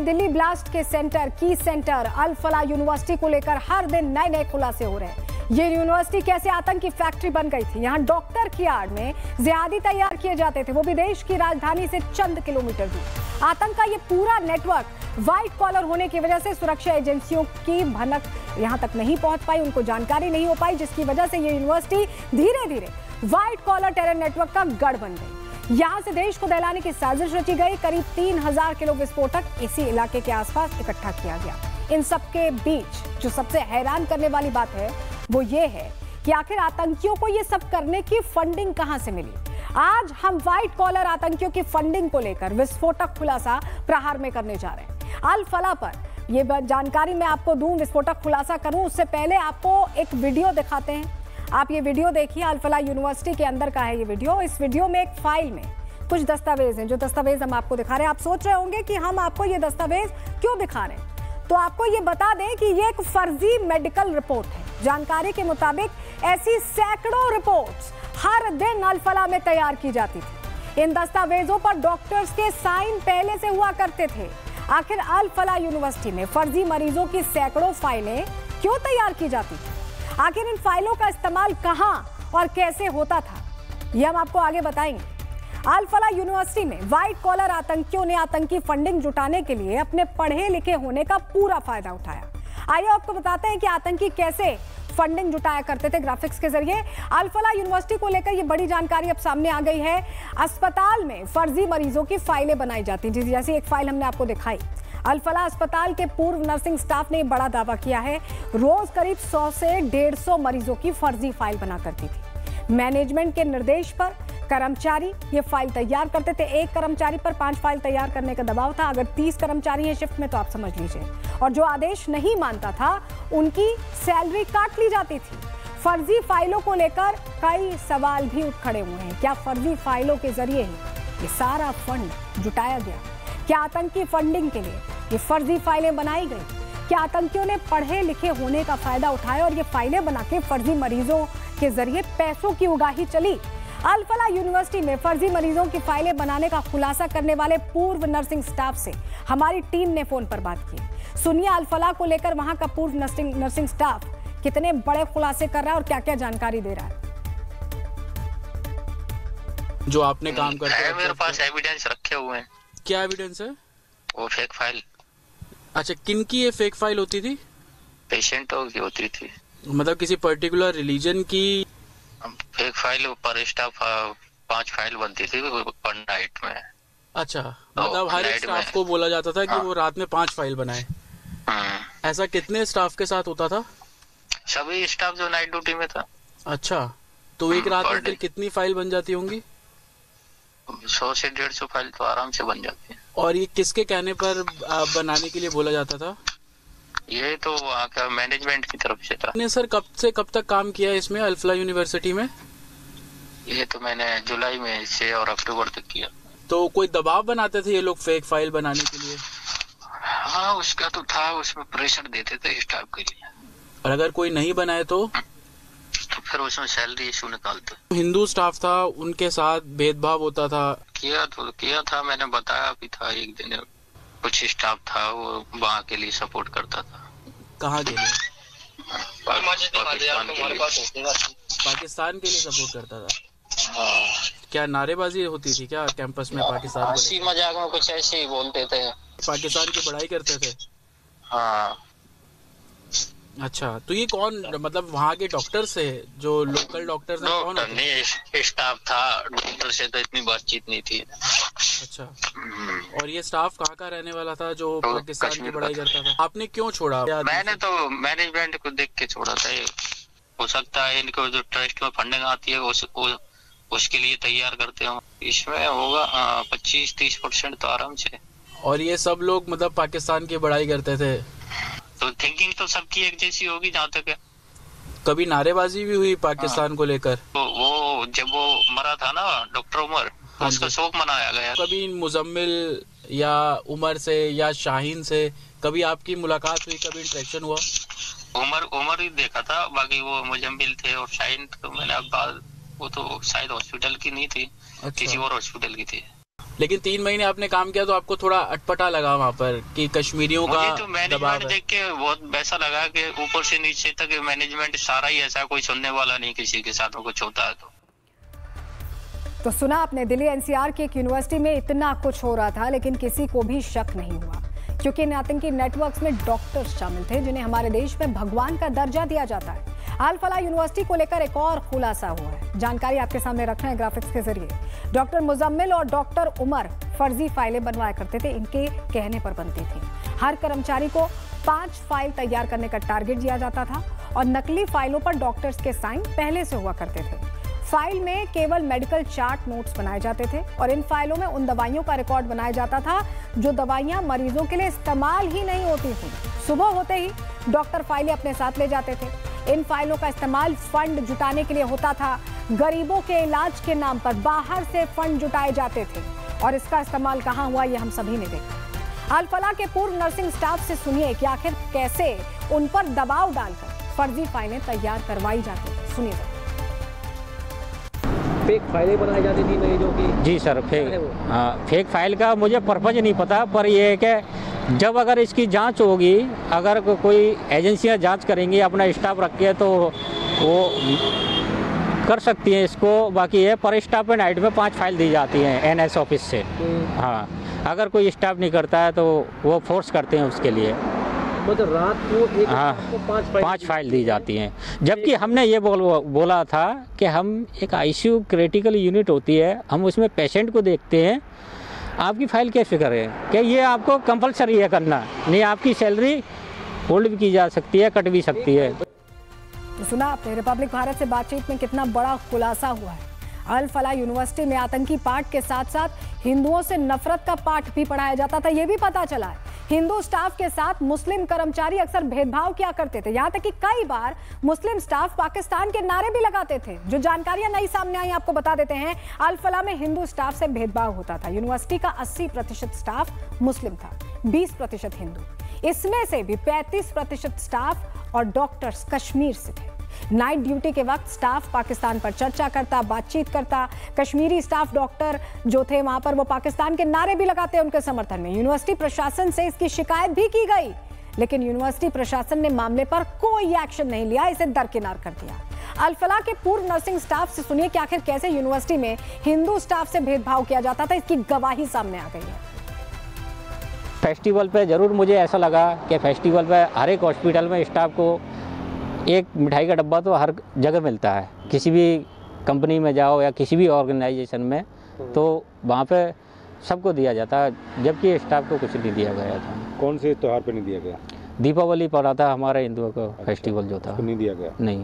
Delhi blast के centre की centre अल फलाह university को लेकर हर दिन नए नए खुलासे हो रहे हैं। ये यूनिवर्सिटी कैसे आतंकी फैक्ट्री बन गई थी। यहाँ डॉक्टर की आड़ में जिहादी तैयार किए जाते थे, वो भी देश की राजधानी से चंद किलोमीटर दूर। आतंक का ये पूरा नेटवर्क व्हाइट कॉलर होने की वजह से सुरक्षा एजेंसियों की भनक यहाँ तक नहीं पहुंच पाई, उनको जानकारी नहीं हो पाई, जिसकी वजह से ये यूनिवर्सिटी धीरे धीरे व्हाइट कॉलर टेरर नेटवर्क का गढ़ बन गई। यहां से देश को दहलाने की साजिश रची गई। करीब 3000 किलो विस्फोटक इसी इलाके के आसपास इकट्ठा किया गया। इन सबके बीच जो सबसे हैरान करने वाली बात है वो ये है कि आखिर आतंकियों को ये सब करने की फंडिंग कहां से मिली। आज हम व्हाइट कॉलर आतंकियों की फंडिंग को लेकर विस्फोटक खुलासा प्रहार में करने जा रहे हैं। अल फलाह पर ये जानकारी मैं आपको दूं, विस्फोटक खुलासा करूं उससे पहले आपको एक वीडियो दिखाते हैं। आप ये वीडियो देखिए, अल फलाह यूनिवर्सिटी के अंदर का है ये वीडियो। इस वीडियो में एक फाइल में कुछ दस्तावेज हैं, जो दस्तावेज हम आपको दिखा रहे हैं। आप सोच रहे होंगे कि हम आपको ये दस्तावेज क्यों दिखा रहे हैं, तो आपको ये बता दें कि ये एक फर्जी मेडिकल रिपोर्ट है। जानकारी के मुताबिक ऐसी सैकड़ों रिपोर्ट्स हर दिन अल फलाह में तैयार की जाती थी। इन दस्तावेजों पर डॉक्टर्स के साइन पहले से हुआ करते थे। आखिर अल फलाह यूनिवर्सिटी में फर्जी मरीजों की सैकड़ों फाइलें क्यों तैयार की जाती थी, आखिर इन फाइलों का इस्तेमाल कहां और कैसे होता था, यह हम आपको आगे बताएंगे। अल फलाह यूनिवर्सिटी में व्हाइट कॉलर आतंकियों ने आतंकी फंडिंग जुटाने के लिए अपने पढ़े लिखे होने का पूरा फायदा उठाया। आइए आपको बताते हैं कि आतंकी कैसे फंडिंग जुटाया करते थे ग्राफिक्स के जरिए। अल फलाह यूनिवर्सिटी को लेकर ये बड़ी जानकारी अब सामने आ गई है। अस्पताल में फर्जी मरीजों की फाइलें बनाई जाती थी, जैसी एक फाइल हमने आपको दिखाई। अल फलाह अस्पताल के पूर्व नर्सिंग स्टाफ ने बड़ा दावा किया है, रोज करीब 100 से 150 मरीजों की फर्जी फाइल बना करती थी। मैनेजमेंट के निर्देश पर कर्मचारी ये फाइल तैयार करते थे। एक कर्मचारी पर 5 फाइल तैयार करने का दबाव था। अगर 30 कर्मचारी हैं शिफ्ट में तो आप समझ लीजिए। और जो आदेश नहीं मानता था उनकी सैलरी काट ली जाती थी। फर्जी फाइलों को लेकर कई सवाल भी उठ खड़े हुए हैं। क्या फर्जी फाइलों के जरिए ही ये सारा फंड जुटाया गया? क्या आतंकी फंडिंग के लिए ये फर्जी फाइलें बनाई गई? क्या आतंकियों ने पढ़े लिखे होने का फायदा उठाया और ये फाइलें बना के फर्जी मरीजों के जरिए पैसों की उगाही चली? अल फलाह यूनिवर्सिटी में फर्जी मरीजों की फाइलें बनाने का खुलासा करने वाले पूर्व नर्सिंग स्टाफ से हमारी टीम ने फोन पर बात की। सुनिए अल फलाह को लेकर वहां का पूर्व नर्सिंग स्टाफ कितने बड़े खुलासे कर रहा है और क्या क्या जानकारी दे रहा है। जो आपने काम करते हैं, मेरे पास एविडेंस रखे हुए हैं। क्या एविडेंस है? वो फेक फाइल। अच्छा, किन की ये फेक फाइल होती थी? पेशेंटों की होती थी। मतलब किसी पर्टिकुलर रिलीजन की फेक फाइल पर स्टाफ 5 फाइल बनती थी पर नाइट में। अच्छा, मतलब हर एक स्टाफ को बोला जाता था कि वो रात में 5 फाइल बनाए। ऐसा कितने स्टाफ के साथ होता था? सभी स्टाफ जो नाइट ड्यूटी में था। अच्छा, तो एक रात में फिर कितनी फाइल बन जाती होंगी? 100 से 150 फाइल तो आराम से बन जाती है। और ये किसके कहने पर बनाने के लिए बोला जाता था? ये तो वहाँ का मैनेजमेंट की तरफ से था। आपने सर कब से कब तक काम किया है इसमें, अल फलाह यूनिवर्सिटी में? ये तो मैंने जुलाई में से और अक्टूबर तक किया। तो कोई दबाव बनाते थे ये लोग फेक फाइल बनाने के लिए? हाँ, उसका तो था, उसमें प्रेशर देते थे स्टाफ के लिए। और अगर कोई नहीं बनाए तो फिर उसमें सैलरी इशू निकालते। हिंदू स्टाफ था, उनके साथ भेदभाव होता था? किया था, मैंने बताया भी था। एक दिन कुछ स्टाफ था वो वहाँ के लिए सपोर्ट करता था। कहाँ के लिए? पाकिस्तान के लिए सपोर्ट करता था। क्या नारेबाजी होती थी क्या कैंपस में? पाकिस्तान हंसी मजाक में कुछ ऐसे ही बोलते थे, पाकिस्तान की बड़ाई करते थे। हाँ। अच्छा, तो ये कौन, मतलब वहाँ के डॉक्टर से, जो लोकल डॉक्टर हैं, कौन? नहीं, स्टाफ था। डॉक्टर से तो इतनी बातचीत नहीं थी। अच्छा, और ये स्टाफ कहाँ का रहने वाला था जो पाकिस्तान की बड़ाई करता था? आपने क्यों छोड़ा? मैंने तो मैनेजमेंट को देख के छोड़ा था। हो सकता है इनको जो ट्रस्ट में फंडिंग आती है उसके लिए तैयार करते हो। इसमें होगा 25-30% तो आराम से। और ये सब लोग मतलब पाकिस्तान की बड़ाई करते थे? तो थिंकिंग तो सबकी एक जैसी होगी जहाँ तक है। कभी नारेबाजी भी हुई पाकिस्तान को लेकर? तो वो जब वो मरा था ना डॉक्टर उमर, तो उसका शोक मनाया गया। कभी मुजम्मिल या उमर से या शाहीन से कभी आपकी मुलाकात हुई, कभी इंटरेक्शन हुआ? उमर ही देखा था, बाकी वो मुजम्मिल थे और शाहीन तो मैंने अब वो तो शायद हॉस्पिटल की नहीं थी। अच्छा। किसी और हॉस्पिटल की थी। लेकिन 3 महीने आपने काम किया तो आपको थोड़ा अटपटा लगा वहाँ पर कि कश्मीरियों का मुझे तो मैनेजमेंट देख के बहुत वैसा लगा कि ऊपर से नीचे तक मैनेजमेंट सारा ही ऐसा, कोई सुनने वाला नहीं किसी के साथ में कुछ होता है तो सुना आपने, दिल्ली एनसीआर की एक यूनिवर्सिटी में इतना कुछ हो रहा था लेकिन किसी को भी शक नहीं हुआ, क्योंकि इन आतंकी नेटवर्क्स में डॉक्टर्स शामिल थे जिन्हें हमारे देश में भगवान का दर्जा दिया जाता है। अल फलाह यूनिवर्सिटी को लेकर एक और खुलासा हुआ है, जानकारी आपके सामने रख रहे हैं ग्राफिक्स के जरिए। डॉक्टर मुजम्मिल और डॉक्टर उमर फर्जी फाइलें बनवाया करते थे, इनके कहने पर बनती थी। हर कर्मचारी को 5 फाइल तैयार करने का टारगेट दिया जाता था और नकली फाइलों पर डॉक्टर्स के साइन पहले से हुआ करते थे। फाइल में केवल मेडिकल चार्ट नोट्स बनाए जाते थे और इन फाइलों में उन दवाइयों का रिकॉर्ड बनाया जाता था जो दवाइयां मरीजों के लिए इस्तेमाल ही नहीं होती थी। सुबह होते ही डॉक्टर फाइलें अपने साथ ले जाते थे। इन फाइलों का इस्तेमाल फंड जुटाने के लिए होता था। गरीबों के इलाज के नाम पर बाहर से फंड जुटाए जाते थे और इसका इस्तेमाल कहाँ हुआ ये हम सभी ने देखा। अल फलाह के पूर्व नर्सिंग स्टाफ से सुनिए कि आखिर कैसे उन पर दबाव डालकर फर्जी फाइलें तैयार करवाई जाती थी। सुनिए। फेक फाइलें बनाई जाती थी मरीजों की? जी सर, फेक फाइल का मुझे पर्पज नहीं पता, पर यह है कि जब अगर इसकी जांच होगी, अगर कोई एजेंसियां जांच करेंगी अपना स्टाफ रख के तो वो कर सकती हैं इसको। बाकी है पर स्टाफ पे नाइट में 5 फाइल दी जाती हैं एनएस ऑफिस से। हाँ, अगर कोई स्टाफ नहीं करता है तो वो फोर्स करते हैं उसके लिए। मतलब रात को हाँ 5 फाइल दी जाती हैं, जबकि हमने ये बोला था कि हम एक आईसीयू क्रिटिकल यूनिट होती है, हम उसमें पेशेंट को देखते हैं। आपकी फाइल कैसे करें कि ये आपको कंपलसरी है करना, नहीं आपकी सैलरी होल्ड भी की जा सकती है, कट भी सकती है। तो सुना आपने, रिपब्लिक भारत से बातचीत में कितना बड़ा खुलासा हुआ है। अल फलाह यूनिवर्सिटी में आतंकी पाठ के साथ साथ हिंदुओं से नफरत का पाठ भी पढ़ाया जाता था, ये भी पता चला है। हिंदू स्टाफ के साथ मुस्लिम कर्मचारी अक्सर भेदभाव किया करते थे, यहाँ तक कि कई बार मुस्लिम स्टाफ पाकिस्तान के नारे भी लगाते थे। जो जानकारियां नई सामने आई आपको बता देते हैं। अल फलाह में हिंदू स्टाफ से भेदभाव होता था। यूनिवर्सिटी का 80% स्टाफ मुस्लिम था, 20% हिंदू। इसमें से भी 35% स्टाफ और डॉक्टर्स कश्मीर से थे। नाइट ड्यूटी के वक्त स्टाफ पाकिस्तान पर चर्चा करता, बातचीत करता। कश्मीरी स्टाफ डॉक्टर जो थे वहां पर वो पाकिस्तान के नारे भी लगाते उनके समर्थन में। यूनिवर्सिटी प्रशासन से इसकी शिकायत भी की गई, लेकिन यूनिवर्सिटी प्रशासन ने मामले पर कोई एक्शन नहीं लिया, इसे दरकिनार कर दिया। अल फलाह के पूर्व नर्सिंग स्टाफ से सुनिए कि आखिर कैसे यूनिवर्सिटी में हिंदू स्टाफ से भेदभाव किया जाता था, इसकी गवाही सामने आ गई है। फेस्टिवल पे जरूर मुझे ऐसा लगा कि फेस्टिवल पे हर एक हॉस्पिटल में स्टाफ को एक मिठाई का डब्बा तो हर जगह मिलता है। किसी भी कंपनी में जाओ या किसी भी ऑर्गेनाइजेशन में तो वहाँ पे सबको दिया जाता है, जबकि स्टाफ को कुछ नहीं दिया गया था। कौन से त्योहार पे नहीं दिया गया? दीपावली पड़ा था हमारे हिंदुओं का फेस्टिवल जो था, नहीं दिया गया। नहीं।